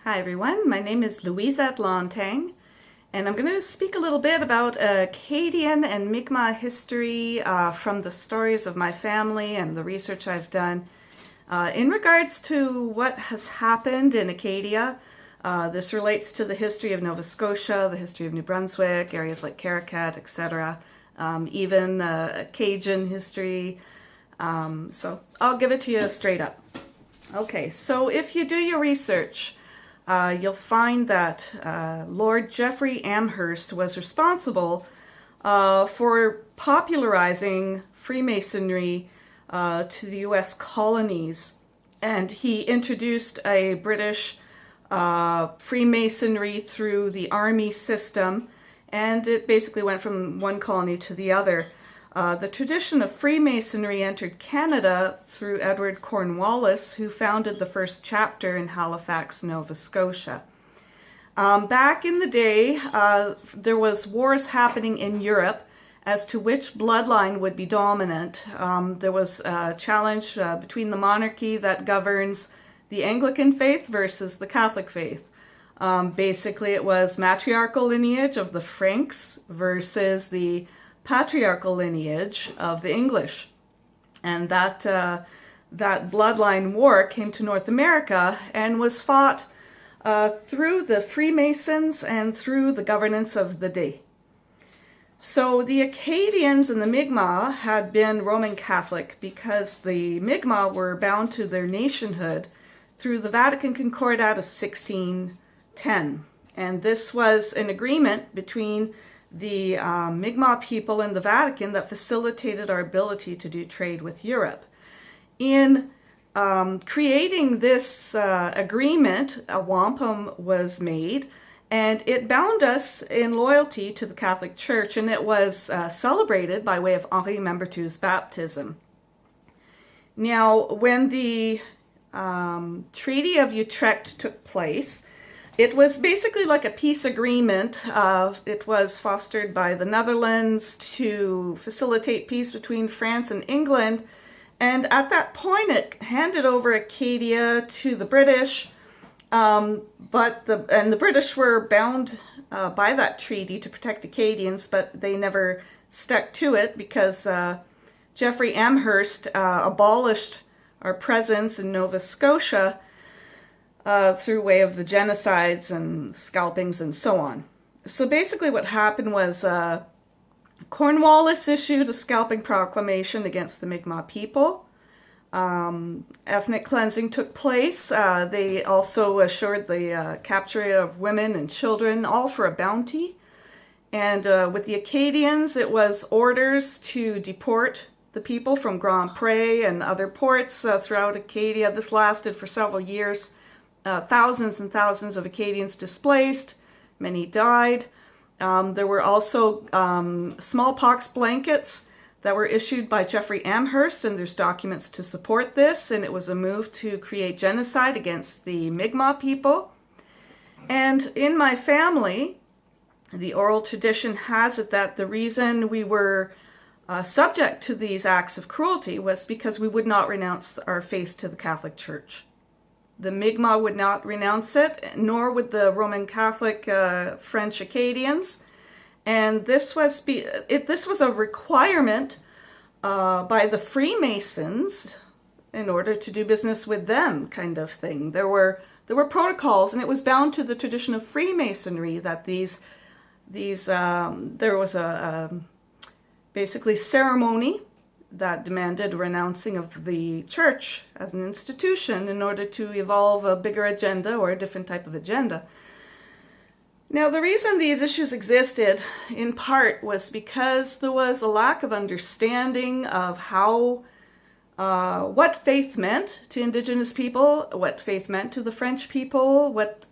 Hi everyone, my name is Louisa Lontang, and I'm going to speak a little bit about Acadian and Mi'kmaq history from the stories of my family and the research I've done. In regards to what has happened in Acadia, this relates to the history of Nova Scotia, the history of New Brunswick, areas like Caracat, etc., even Acadian history. So I'll give it to you straight up. Okay, so if you do your research, you'll find that Lord Geoffrey Amherst was responsible for popularizing Freemasonry to the U.S. colonies, and he introduced a British Freemasonry through the army system, and it basically went from one colony to the other. The tradition of Freemasonry entered Canada through Edward Cornwallis, who founded the first chapter in Halifax, Nova Scotia. Back in the day, there was wars happening in Europe as to which bloodline would be dominant. There was a challenge between the monarchy that governs the Anglican faith versus the Catholic faith. Basically, it was matriarchal lineage of the Franks versus the patriarchal lineage of the English, and that bloodline war came to North America and was fought through the Freemasons and through the governance of the day. So the Acadians and the Mi'kmaq had been Roman Catholic because the Mi'kmaq were bound to their nationhood through the Vatican Concordat of 1610, and this was an agreement between the Mi'kmaq people in the Vatican that facilitated our ability to do trade with Europe. In creating this agreement, a wampum was made, and it bound us in loyalty to the Catholic Church, and it was celebrated by way of Henri Membertou's baptism. Now, when the Treaty of Utrecht took place, it was basically like a peace agreement. It was fostered by the Netherlands to facilitate peace between France and England. And at that point, it handed over Acadia to the British. But the British were bound by that treaty to protect Acadians, but they never stuck to it because Geoffrey Amherst abolished our presence in Nova Scotia through way of the genocides and scalpings and so on. So basically what happened was Cornwallis issued a scalping proclamation against the Mi'kmaq people. Ethnic cleansing took place. They also assured the capture of women and children, all for a bounty. And with the Acadians, it was orders to deport the people from Grand Pre and other ports throughout Acadia. This lasted for several years. Thousands and thousands of Acadians displaced, many died. There were also smallpox blankets that were issued by Geoffrey Amherst, and there's documents to support this, and it was a move to create genocide against the Mi'kmaq people. And in my family, the oral tradition has it that the reason we were subject to these acts of cruelty was because we would not renounce our faith to the Catholic Church. The Mi'kmaq would not renounce it, nor would the Roman Catholic French Acadians. And this was a requirement by the Freemasons in order to do business with them, kind of thing. There were protocols, and it was bound to the tradition of Freemasonry that there was a basically ceremony that demanded renouncing of the church as an institution in order to evolve a bigger agenda or a different type of agenda. Now, the reason these issues existed, in part, was because there was a lack of understanding of how, what faith meant to Indigenous people, what faith meant to the French people, what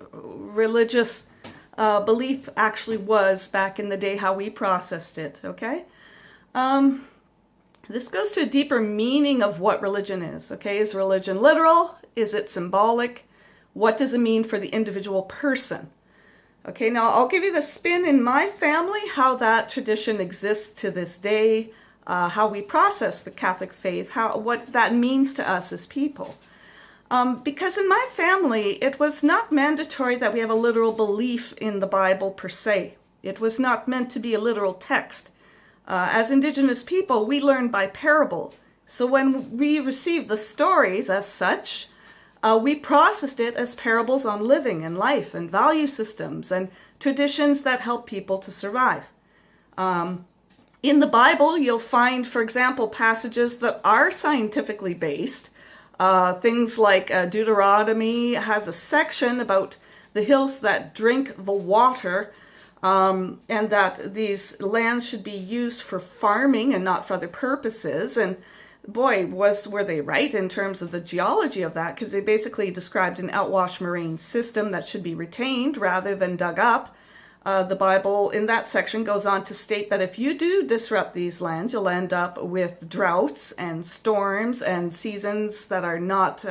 religious belief actually was back in the day, how we processed it, okay? This goes to a deeper meaning of what religion is, okay? Is religion literal? Is it symbolic? What does it mean for the individual person? Okay, now I'll give you the spin in my family, how that tradition exists to this day, how we process the Catholic faith, what that means to us as people. Because in my family, it was not mandatory that we have a literal belief in the Bible per se. It was not meant to be a literal text. As Indigenous people, we learn by parable. So when we received the stories as such, we processed it as parables on living and life and value systems and traditions that help people to survive. In the Bible, you'll find, for example, passages that are scientifically based. Things like Deuteronomy has a section about the hills that drink the water, and that these lands should be used for farming and not for other purposes. And boy, were they right in terms of the geology of that, because they basically described an outwash moraine system that should be retained rather than dug up. The Bible in that section goes on to state that if you do disrupt these lands, you'll end up with droughts and storms and seasons that are not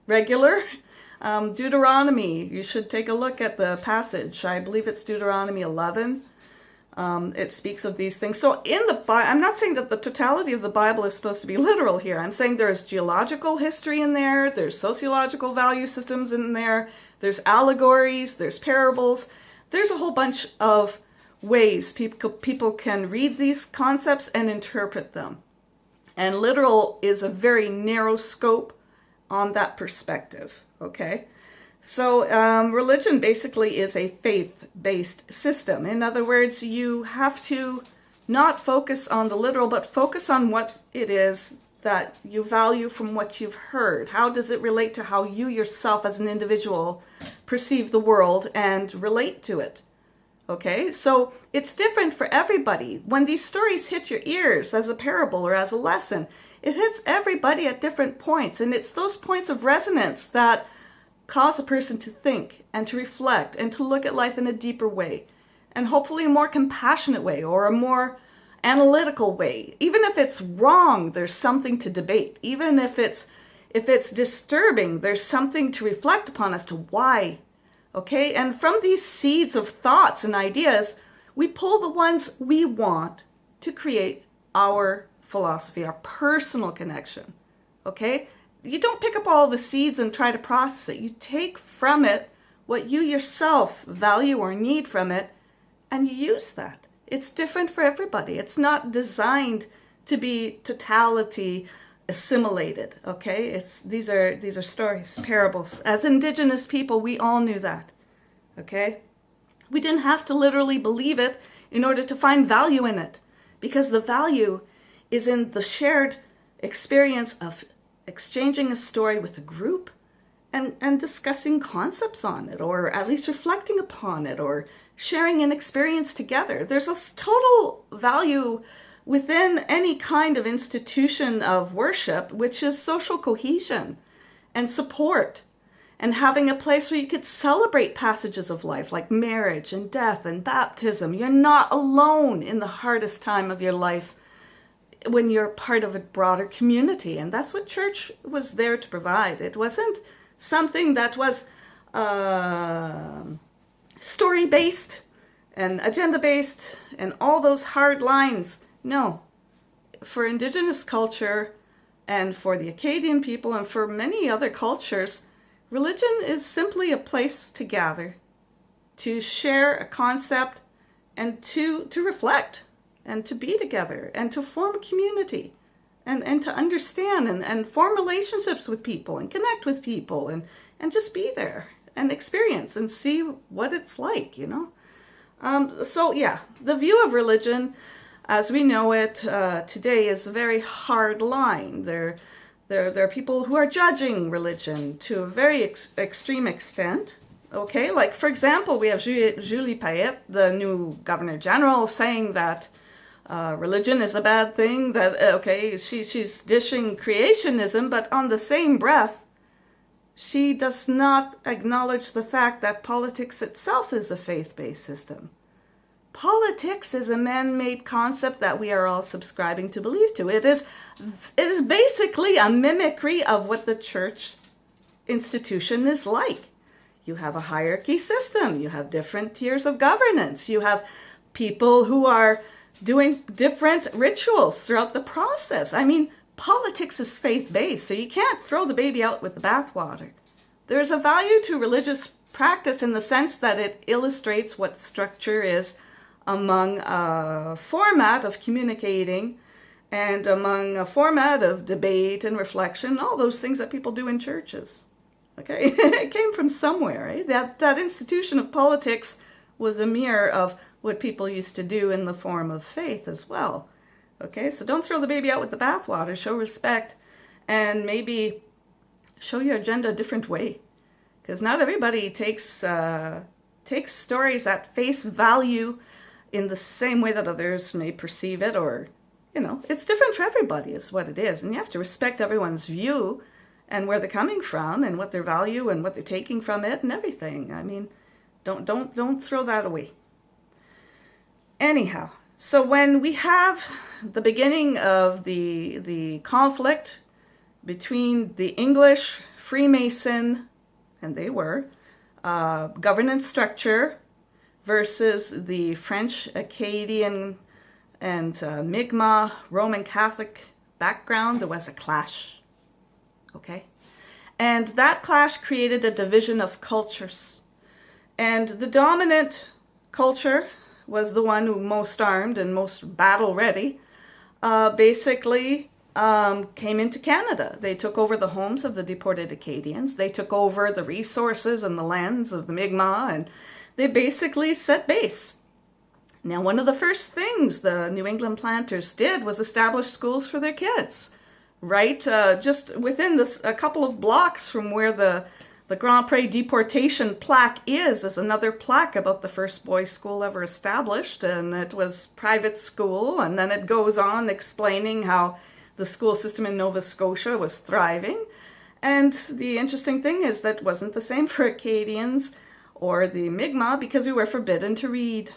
regular. Deuteronomy, you should take a look at the passage. I believe it's Deuteronomy 11. It speaks of these things. So in the Bible, I'm not saying that the totality of the Bible is supposed to be literal here. I'm saying there's geological history in there, there's sociological value systems in there, there's allegories, there's parables. There's a whole bunch of ways people can read these concepts and interpret them. And literal is a very narrow scope on that perspective, okay? So religion basically is a faith-based system. In other words, you have to not focus on the literal, but focus on what it is that you value from what you've heard. How does it relate to how you yourself as an individual perceive the world and relate to it? Okay, so it's different for everybody. When these stories hit your ears as a parable or as a lesson, it hits everybody at different points, and it's those points of resonance that cause a person to think and to reflect and to look at life in a deeper way, and hopefully a more compassionate way or a more analytical way. Even if it's wrong, there's something to debate. Even if it's disturbing, there's something to reflect upon as to why. Okay, and from these seeds of thoughts and ideas, we pull the ones we want to create our philosophy, our personal connection. Okay, you don't pick up all the seeds and try to process it. You take from it what you yourself value or need from it, and you use that. It's different for everybody. It's not designed to be totality assimilated, okay? These are stories, parables. As Indigenous people, we all knew that, okay? We didn't have to literally believe it in order to find value in it, because the value is in the shared experience of exchanging a story with a group and discussing concepts on it, or at least reflecting upon it, or sharing an experience together. There's a total value within any kind of institution of worship, which is social cohesion and support, and having a place where you could celebrate passages of life like marriage and death and baptism. You're not alone in the hardest time of your life when you're part of a broader community, and that's what church was there to provide. It wasn't something that was story-based and agenda-based and all those hard lines. No. For Indigenous culture and for the Acadian people and for many other cultures, religion is simply a place to gather, to share a concept, and to reflect, and to be together, and to form a community, and to understand and form relationships with people and connect with people and just be there and experience and see what it's like, you know? So yeah, the view of religion as we know it today is a very hard line. There are people who are judging religion to a very extreme extent. Okay, like for example, we have Julie Payette, the new Governor General, saying that religion is a bad thing, that, okay, she's dishing creationism, but on the same breath, she does not acknowledge the fact that politics itself is a faith-based system. Politics is a man-made concept that we are all subscribing to believe to. It is basically a mimicry of what the church institution is like. You have a hierarchy system. You have different tiers of governance. You have people who are doing different rituals throughout the process. I mean, politics is faith-based, so you can't throw the baby out with the bathwater. There's a value to religious practice in the sense that it illustrates what structure is among a format of communicating and among a format of debate and reflection, all those things that people do in churches. Okay, it came from somewhere, right? That institution of politics was a mirror of what people used to do in the form of faith as well. Okay, so don't throw the baby out with the bathwater. Show respect and maybe show your agenda a different way. Because not everybody takes stories at face value in the same way that others may perceive it, or, it's different for everybody is what it is. And you have to respect everyone's view and where they're coming from and what their value and what they're taking from it and everything. I mean, don't throw that away. Anyhow, so when we have the beginning of the conflict between the English Freemason, and they were, governance structure versus the French Acadian and Mi'kmaq Roman Catholic background, there was a clash. Okay? And that clash created a division of cultures. And the dominant culture was the one who most armed and most battle ready, basically came into Canada. They took over the homes of the deported Acadians. They took over the resources and the lands of the Mi'kmaq, and they basically set base. Now, one of the first things the New England planters did was establish schools for their kids, right? Just within a couple of blocks from where the Grand Pre deportation plaque is another plaque about the first boys' school ever established, and it was private school, and then it goes on explaining how the school system in Nova Scotia was thriving. And the interesting thing is that it wasn't the same for Acadians or the Mi'kmaq, because we were forbidden to read.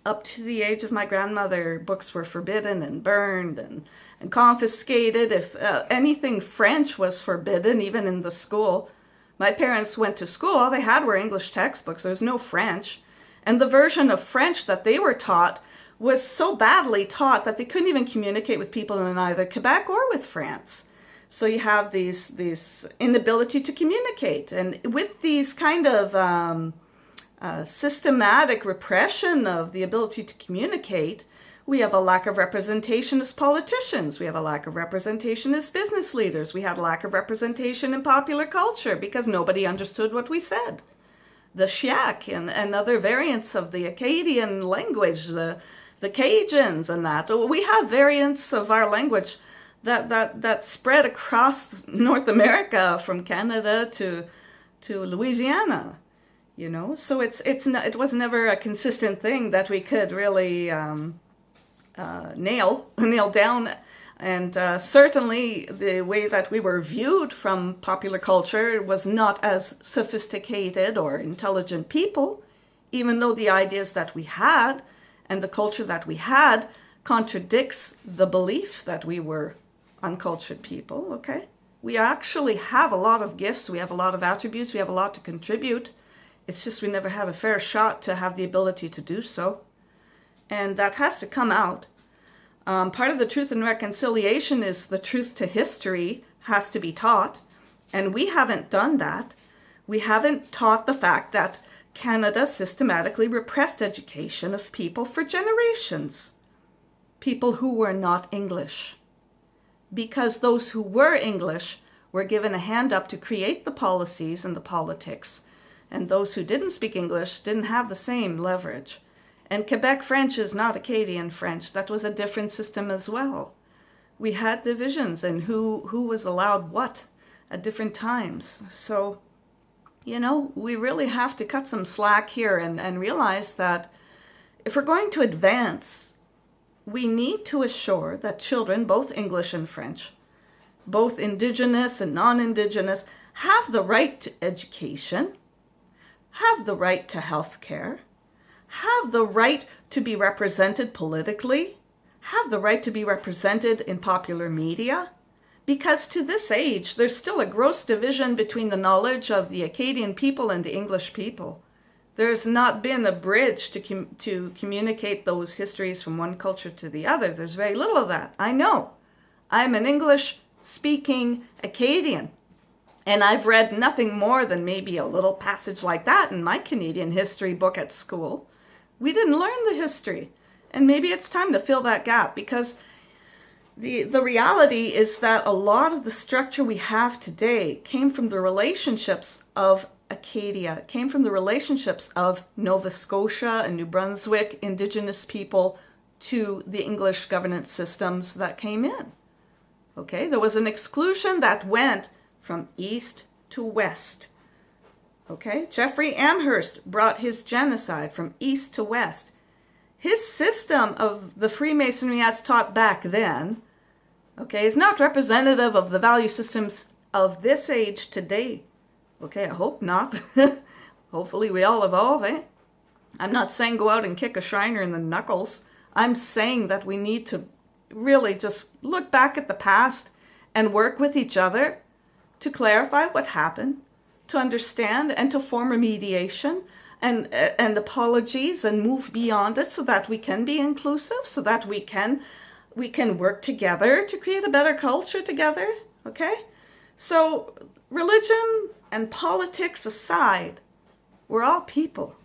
Up to the age of my grandmother, books were forbidden and burned and confiscated. If anything French was forbidden, even in the school. My parents went to school, all they had were English textbooks. There was no French. And the version of French that they were taught was so badly taught that they couldn't even communicate with people in either Quebec or with France. So you have these inability to communicate. And with these kind of systematic repression of the ability to communicate, we have a lack of representation as politicians. We have a lack of representation as business leaders. We had a lack of representation in popular culture because nobody understood what we said. The Chiac and other variants of the Acadian language, the Cajuns and that. We have variants of our language that spread across North America from Canada to Louisiana. So it was never a consistent thing that we could really nail down, and certainly the way that we were viewed from popular culture was not as sophisticated or intelligent people, even though the ideas that we had and the culture that we had contradicts the belief that we were uncultured people. Okay, we actually have a lot of gifts, we have a lot of attributes, we have a lot to contribute. It's just we never had a fair shot to have the ability to do so. And that has to come out. Part of the truth and reconciliation is the truth to history has to be taught. And we haven't done that. We haven't taught the fact that Canada systematically repressed education of people for generations. People who were not English. Because those who were English were given a hand up to create the policies and the politics. And those who didn't speak English didn't have the same leverage. And Quebec French is not Acadian French. That was a different system as well. We had divisions in who was allowed what at different times. So, we really have to cut some slack here and realize that if we're going to advance, we need to assure that children, both English and French, both Indigenous and non-Indigenous, have the right to education, have the right to health care, have the right to be represented politically, have the right to be represented in popular media, because to this age, there's still a gross division between the knowledge of the Acadian people and the English people. There's not been a bridge to communicate those histories from one culture to the other. There's very little of that. I know. I'm an English-speaking Acadian, and I've read nothing more than maybe a little passage like that in my Canadian history book at school. We didn't learn the history, and maybe it's time to fill that gap, because the reality is that a lot of the structure we have today came from the relationships of Acadia, came from the relationships of Nova Scotia and New Brunswick Indigenous people to the English governance systems that came in. Okay, there was an exclusion that went from east to west. Okay, Jeffrey Amherst brought his genocide from east to west. His system of the Freemasonry as taught back then, okay, is not representative of the value systems of this age today. Okay, I hope not. Hopefully we all evolve, eh? I'm not saying go out and kick a Shriner in the knuckles. I'm saying that we need to really just look back at the past and work with each other to clarify what happened, to understand and to form remediation and apologies and move beyond it so that we can be inclusive, so that we can work together to create a better culture together, okay? So religion and politics aside, we're all people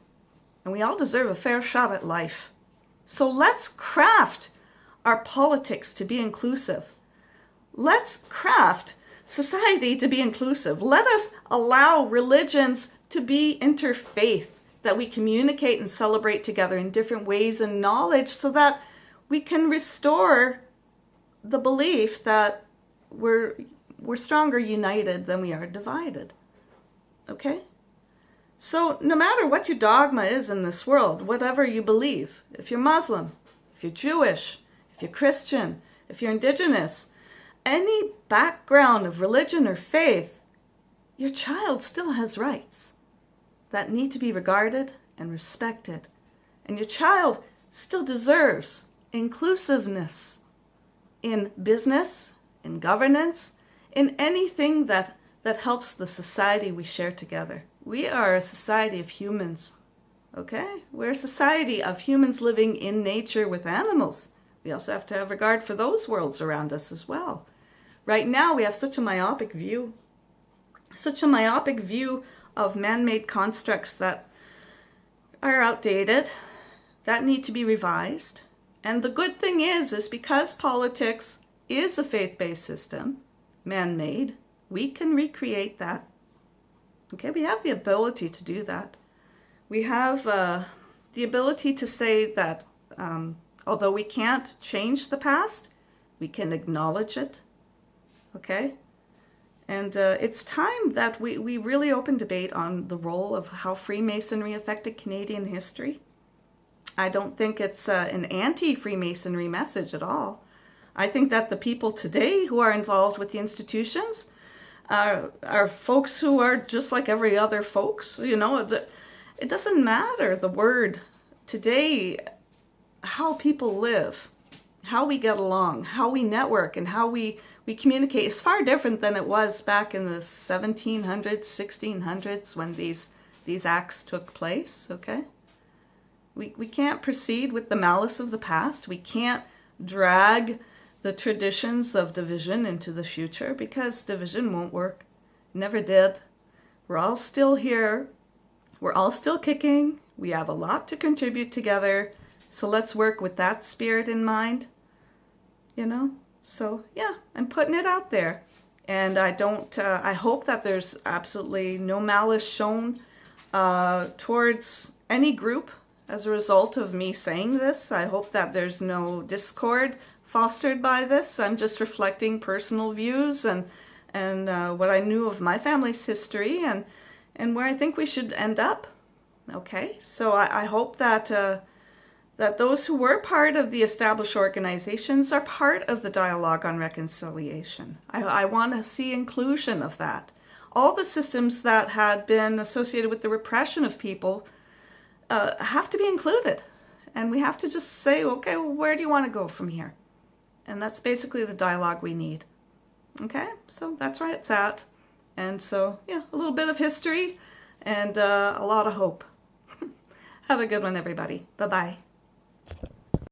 and we all deserve a fair shot at life. So let's craft our politics to be inclusive. Let's craft society to be inclusive. Let us allow religions to be interfaith, that we communicate and celebrate together in different ways and knowledge, so that we can restore the belief that we're stronger united than we are divided. Okay? So no matter what your dogma is in this world, whatever you believe, if you're Muslim, if you're Jewish, if you're Christian, if you're Indigenous, any background of religion or faith, your child still has rights that need to be regarded and respected. And your child still deserves inclusiveness in business, in governance, in anything that helps the society we share together. We are a society of humans, okay? We're a society of humans living in nature with animals. We also have to have regard for those worlds around us as well. Right now, we have such a myopic view of man-made constructs that are outdated, that need to be revised. And the good thing is because politics is a faith-based system, man-made, we can recreate that. Okay, we have the ability to do that. We have the ability to say that although we can't change the past, we can acknowledge it. Okay? And it's time that we really open debate on the role of how Freemasonry affected Canadian history. I don't think it's an anti-Freemasonry message at all. I think that the people today who are involved with the institutions are folks who are just like every other folks. You know, it doesn't matter the word. Today, how people live, how we get along, how we network, and how we communicate is far different than it was back in the 1700s, 1600s when these acts took place, okay? We can't proceed with the malice of the past. We can't drag the traditions of division into the future, because division won't work. Never did. We're all still here. We're all still kicking. We have a lot to contribute together. So let's work with that spirit in mind, you know? So yeah, I'm putting it out there. And I hope that there's absolutely no malice shown towards any group as a result of me saying this. I hope that there's no discord fostered by this. I'm just reflecting personal views and what I knew of my family's history and where I think we should end up. Okay, so I hope that that those who were part of the established organizations are part of the dialogue on reconciliation. I want to see inclusion of that. All the systems that had been associated with the repression of people have to be included. And we have to just say, okay, well, where do you want to go from here? And that's basically the dialogue we need. Okay, so that's where it's at. And so, yeah, a little bit of history and a lot of hope. Have a good one, everybody. Bye-bye.